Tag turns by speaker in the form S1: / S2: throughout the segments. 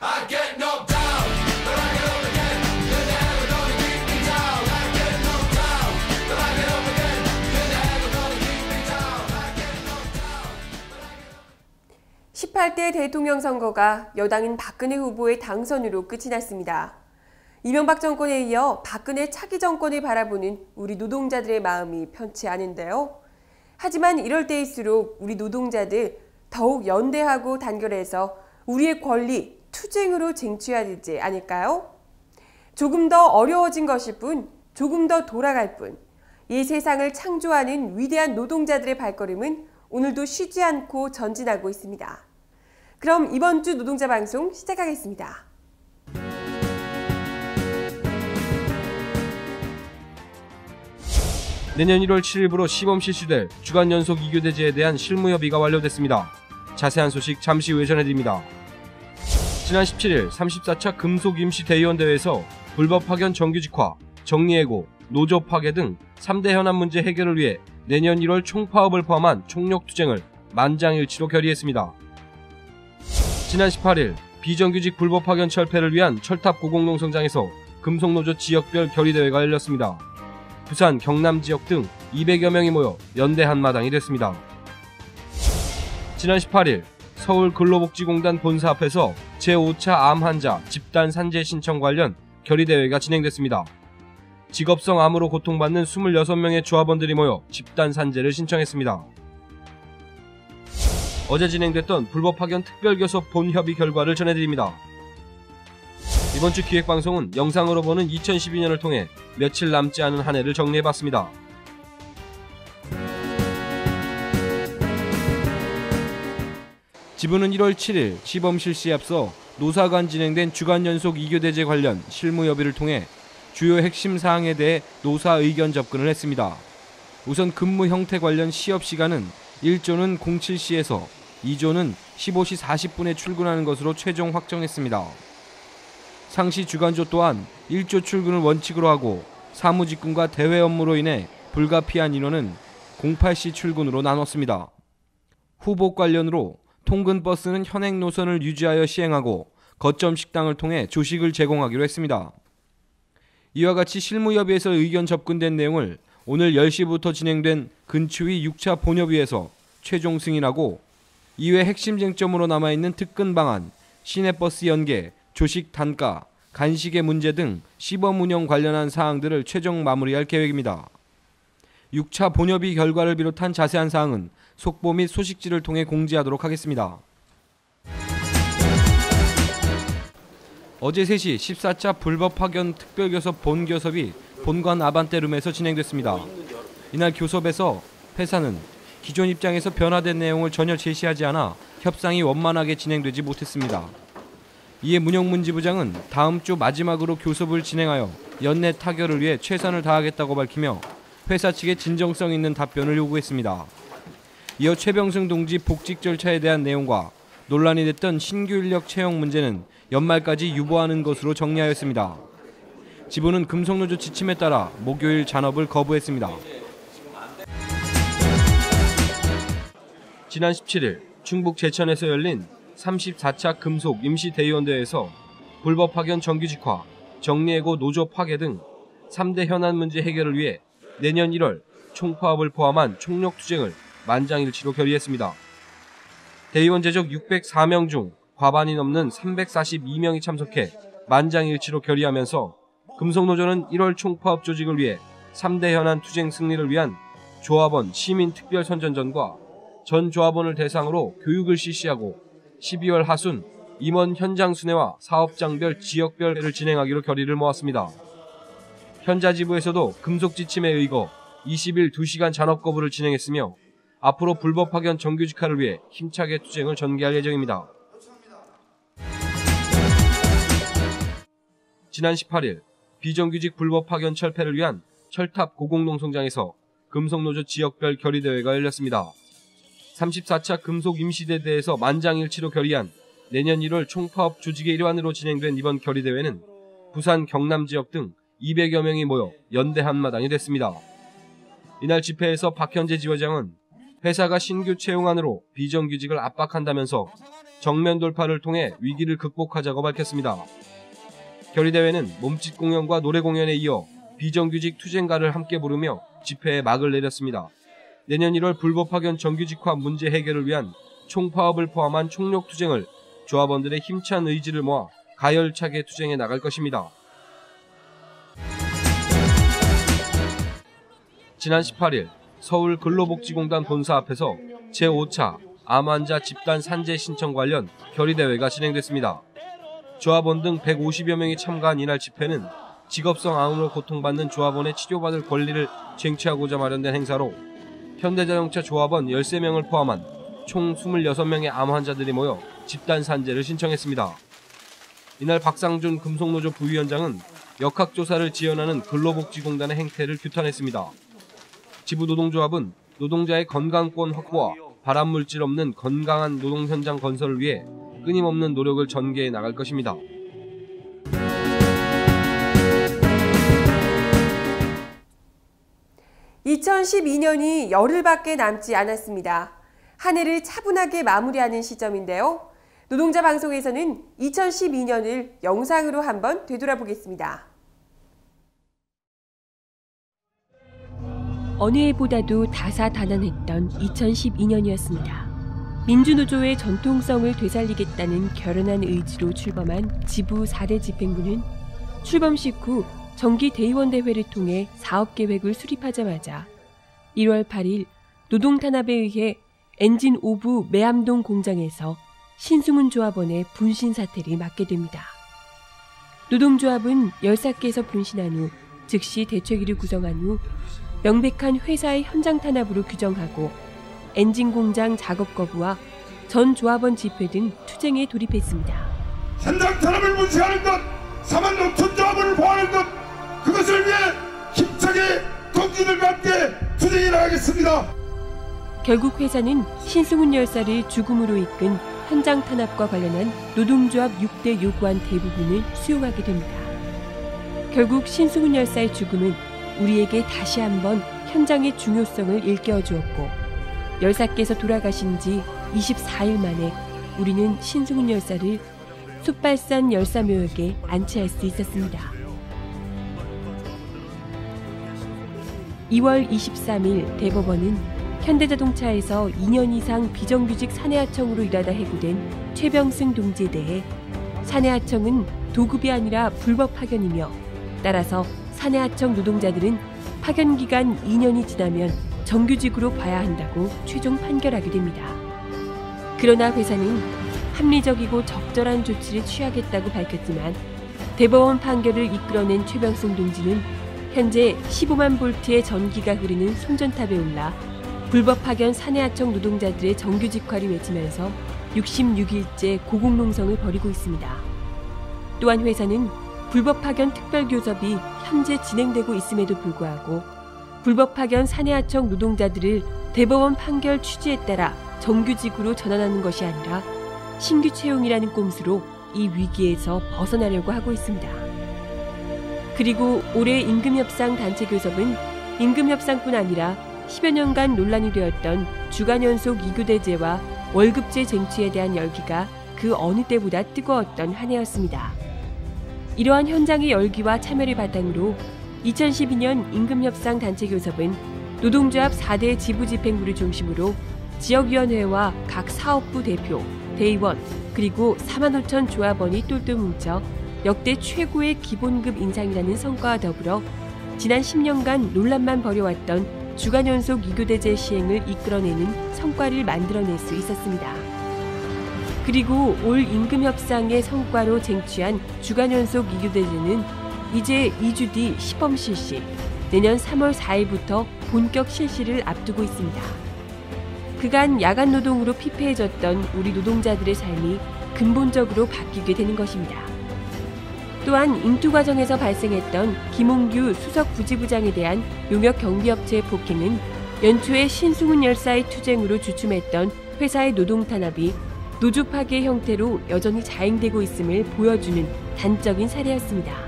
S1: I get knocked down, but I get up again. You're never gonna keep me down. I get knocked down, but I get up again. You're never gonna keep me down. I get knocked down, but I get up.
S2: 18대 대통령 선거가 여당인 박근혜 후보의 당선으로 끝이 났습니다. 이명박 정권에 이어 박근혜 차기 정권을 바라보는 우리 노동자들의 마음이 편치 않은데요. 하지만 이럴 때일수록 우리 노동자들 더욱 연대하고 단결해서 우리의 권리, 투쟁으로 쟁취해야 되지 않을까요? 조금 더 어려워진 것일 뿐, 조금 더 돌아갈 뿐, 이 세상을 창조하는 위대한 노동자들의 발걸음은 오늘도 쉬지 않고 전진하고 있습니다. 그럼 이번 주 노동자 방송 시작하겠습니다.
S3: 내년 1월 7일부로 시범 실시될 주간 연속 2교대제에 대한 실무협의가 완료됐습니다. 자세한 소식 잠시 후에 전해드립니다. 지난 17일 34차 금속임시대의원대회에서 불법 파견 정규직화, 정리해고, 노조 파괴 등 3대 현안 문제 해결을 위해 내년 1월 총파업을 포함한 총력투쟁을 만장일치로 결의했습니다. 지난 18일 비정규직 불법 파견 철폐를 위한 철탑 고공농성장에서 금속노조 지역별 결의대회가 열렸습니다. 부산, 경남 지역 등 200여 명이 모여 연대 한마당이 됐습니다. 지난 18일 서울 근로복지공단 본사 앞에서 제5차 암 환자 집단 산재 신청 관련 결의대회가 진행됐습니다. 직업성 암으로 고통받는 26명의 조합원들이 모여 집단 산재를 신청했습니다. 어제 진행됐던 불법 파견 특별교섭 본협의 결과를 전해드립니다. 이번 주 기획방송은 영상으로 보는 2012년을 통해 며칠 남지 않은 한 해를 정리해봤습니다. 지부는 1월 7일 시범 실시에 앞서 노사 간 진행된 주간 연속 2교대제 관련 실무협의를 통해 주요 핵심 사항에 대해 노사 의견 접근을 했습니다. 우선 근무 형태 관련 시업 시간은 1조는 07시에서 2조는 15시 40분에 출근하는 것으로 최종 확정했습니다. 상시 주간조 또한 1조 출근을 원칙으로 하고 사무직군과 대외 업무로 인해 불가피한 인원은 08시 출근으로 나눴습니다. 후복 관련으로 통근버스는 현행 노선을 유지하여 시행하고 거점 식당을 통해 조식을 제공하기로 했습니다. 이와 같이 실무협의에서 의견 접근된 내용을 오늘 10시부터 진행된 근추위 6차 본협의에서 최종 승인하고 이외 핵심 쟁점으로 남아있는 특근 방안, 시내버스 연계, 조식 단가, 간식의 문제 등 시범 운영 관련한 사항들을 최종 마무리할 계획입니다. 6차 본협의 결과를 비롯한 자세한 사항은 속보 및 소식지를 통해 공지하도록 하겠습니다. 어제 3시 14차 불법 파견 특별교섭 본교섭이 본관 아반떼룸에서 진행됐습니다. 이날 교섭에서 회사는 기존 입장에서 변화된 내용을 전혀 제시하지 않아 협상이 원만하게 진행되지 못했습니다. 이에 문영문 지부장은 다음 주 마지막으로 교섭을 진행하여 연내 타결을 위해 최선을 다하겠다고 밝히며 회사 측에 진정성 있는 답변을 요구했습니다. 이어 최병승 동지 복직 절차에 대한 내용과 논란이 됐던 신규 인력 채용 문제는 연말까지 유보하는 것으로 정리하였습니다. 지부는 금속노조 지침에 따라 목요일 잔업을 거부했습니다. 지난 17일 충북 제천에서 열린 34차 금속 임시대의원대회에서 불법 파견 정규직화, 정리해고 노조 파괴 등 3대 현안 문제 해결을 위해 내년 1월 총파업을 포함한 총력투쟁을 만장일치로 결의했습니다. 대의원 제적 604명 중 과반이 넘는 342명이 참석해 만장일치로 결의하면서 금속노조는 1월 총파업 조직을 위해 3대 현안 투쟁 승리를 위한 조합원 시민특별선전전과 전 조합원을 대상으로 교육을 실시하고 12월 하순 임원 현장 순회와 사업장별 지역별을 진행하기로 결의를 모았습니다. 현자지부에서도 금속 지침에 의거 20일 2시간 잔업 거부를 진행했으며 앞으로 불법 파견 정규직화를 위해 힘차게 투쟁을 전개할 예정입니다. 지난 18일 비정규직 불법 파견 철폐를 위한 철탑 고공농성장에서 금속노조 지역별 결의대회가 열렸습니다. 34차 금속임시대대에서 만장일치로 결의한 내년 1월 총파업 조직의 일환으로 진행된 이번 결의대회는 부산, 경남 지역 등 200여 명이 모여 연대 한마당이 됐습니다. 이날 집회에서 박현재 지회장은 회사가 신규 채용안으로 비정규직을 압박한다면서 정면 돌파를 통해 위기를 극복하자고 밝혔습니다. 결의대회는 몸짓 공연과 노래 공연에 이어 비정규직 투쟁가를 함께 부르며 집회에 막을 내렸습니다. 내년 1월 불법 파견 정규직화 문제 해결을 위한 총파업을 포함한 총력 투쟁을 조합원들의 힘찬 의지를 모아 가열차게 투쟁해 나갈 것입니다. 지난 18일 서울 근로복지공단 본사 앞에서 제5차 암 환자 집단 산재 신청 관련 결의대회가 진행됐습니다. 조합원 등 150여 명이 참가한 이날 집회는 직업성 암으로 고통받는 조합원의 치료받을 권리를 쟁취하고자 마련된 행사로 현대자동차 조합원 13명을 포함한 총 26명의 암 환자들이 모여 집단 산재를 신청했습니다. 이날 박상준 금속노조 부위원장은 역학조사를 지원하는 근로복지공단의 행태를 규탄했습니다. 지부노동조합은 노동자의 건강권 확보와 발암물질 없는 건강한 노동 현장 건설을 위해 끊임없는 노력을 전개해 나갈 것입니다.
S2: (2012년이) 열흘밖에 남지 않았습니다. 한 해를 차분하게 마무리하는 시점인데요. 노동자 방송에서는 2012년을 영상으로 한번 되돌아보겠습니다.
S4: 어느 해보다도 다사다난했던 2012년이었습니다. 민주노조의 전통성을 되살리겠다는 결연한 의지로 출범한 지부 4대 집행부는 출범 식후 정기 대의원대회를 통해 사업계획을 수립하자마자 1월 8일 노동탄압에 의해 엔진 5부 매암동 공장에서 신승훈 조합원의 분신 사태를 맞게 됩니다. 노동조합은 14개에서 분신한 후 즉시 대책위를 구성한 후 명백한 회사의 현장 탄압으로 규정하고 엔진 공장 작업 거부와 전 조합원 집회 등 투쟁에 돌입했습니다.
S5: 현장 탄압을 무시하는 것, 4만 5천 조합원을 보호하는 것, 그것을 위해 힘차게 동지들과 함께 투쟁해 나가겠습니다.
S4: 결국 회사는 신승훈 열사를 죽음으로 이끈 현장 탄압과 관련한 노동조합 6대 요구안 대부분을 수용하게 됩니다. 결국 신승훈 열사의 죽음은 우리에게 다시 한번 현장의 중요성을 일깨워 주었고, 열사께서 돌아가신 지 24일 만에 우리는 신승훈 열사를 숯발산 열사묘역에 안치할 수 있었습니다. 2월 23일 대법원은 현대자동차에서 2년 이상 비정규직 사내하청으로 일하다 해고된 최병승 동지에 대해 사내하청은 도급이 아니라 불법 파견이며, 따라서 사내하청 노동자들은 파견 기간 2년이 지나면 정규직으로 봐야 한다고 최종 판결하게 됩니다. 그러나 회사는 합리적이고 적절한 조치를 취하겠다고 밝혔지만 대법원 판결을 이끌어낸 최병승 동지는 현재 15만 볼트의 전기가 흐르는 송전탑에 올라 불법 파견 사내하청 노동자들의 정규직화를 외치면서 66일째 고공농성을 벌이고 있습니다. 또한 회사는 불법 파견 특별교섭이 현재 진행되고 있음에도 불구하고 불법 파견 사내하청 노동자들을 대법원 판결 취지에 따라 정규직으로 전환하는 것이 아니라 신규 채용이라는 꼼수로 이 위기에서 벗어나려고 하고 있습니다. 그리고 올해 임금협상 단체교섭은 임금협상뿐 아니라 10여 년간 논란이 되었던 주간연속 2교대제와 월급제 쟁취에 대한 열기가 그 어느 때보다 뜨거웠던 한 해였습니다. 이러한 현장의 열기와 참여를 바탕으로 2012년 임금협상 단체교섭은 노동조합 4대 지부집행부를 중심으로 지역위원회와 각 사업부 대표, 대의원, 그리고 4만 5천 조합원이 똘똘 뭉쳐 역대 최고의 기본급 인상이라는 성과와 더불어 지난 10년간 논란만 벌여왔던 주간연속 2교대제 시행을 이끌어내는 성과를 만들어낼 수 있었습니다. 그리고 올 임금협상의 성과로 쟁취한 주간연속 2교대제는 이제 2주 뒤 시범 실시, 내년 3월 4일부터 본격 실시를 앞두고 있습니다. 그간 야간 노동으로 피폐해졌던 우리 노동자들의 삶이 근본적으로 바뀌게 되는 것입니다. 또한 인투 과정에서 발생했던 김홍규 수석 부지부장에 대한 용역 경비업체의 폭행은 연초에 신승훈 열사의 투쟁으로 주춤했던 회사의 노동 탄압이 노조 파괴 형태로 여전히 자행되고 있음을 보여주는 단적인 사례였습니다.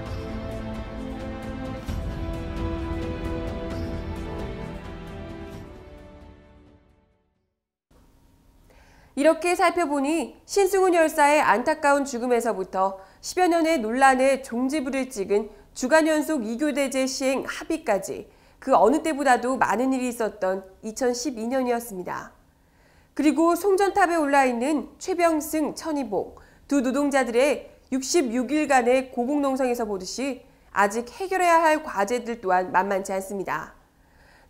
S2: 이렇게 살펴보니 신승훈 열사의 안타까운 죽음에서부터 10여 년의 논란의 종지부를 찍은 주간 연속 2교대제 시행 합의까지 그 어느 때보다도 많은 일이 있었던 2012년이었습니다. 그리고 송전탑에 올라있는 최병승, 천이복 두 노동자들의 66일간의 고공농성에서 보듯이 아직 해결해야 할 과제들 또한 만만치 않습니다.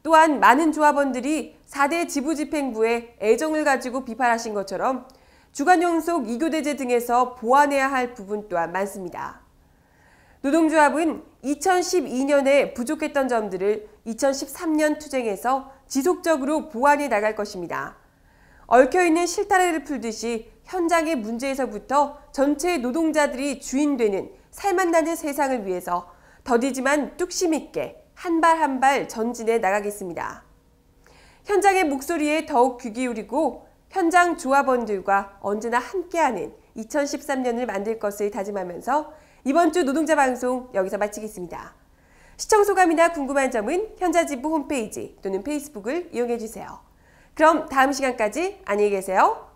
S2: 또한 많은 조합원들이 4대 지부집행부에 애정을 가지고 비판하신 것처럼 주간 연속 2교대제 등에서 보완해야 할 부분 또한 많습니다. 노동조합은 2012년에 부족했던 점들을 2013년 투쟁에서 지속적으로 보완해 나갈 것입니다. 얽혀있는 실타래를 풀듯이 현장의 문제에서부터 전체 노동자들이 주인되는 살맛나는 세상을 위해서 더디지만 뚝심 있게 한 발 한 발 전진해 나가겠습니다. 현장의 목소리에 더욱 귀 기울이고 현장 조합원들과 언제나 함께하는 2013년을 만들 것을 다짐하면서 이번 주 노동자 방송 여기서 마치겠습니다. 시청 소감이나 궁금한 점은 현자지부 홈페이지 또는 페이스북을 이용해 주세요. 그럼 다음 시간까지 안녕히 계세요.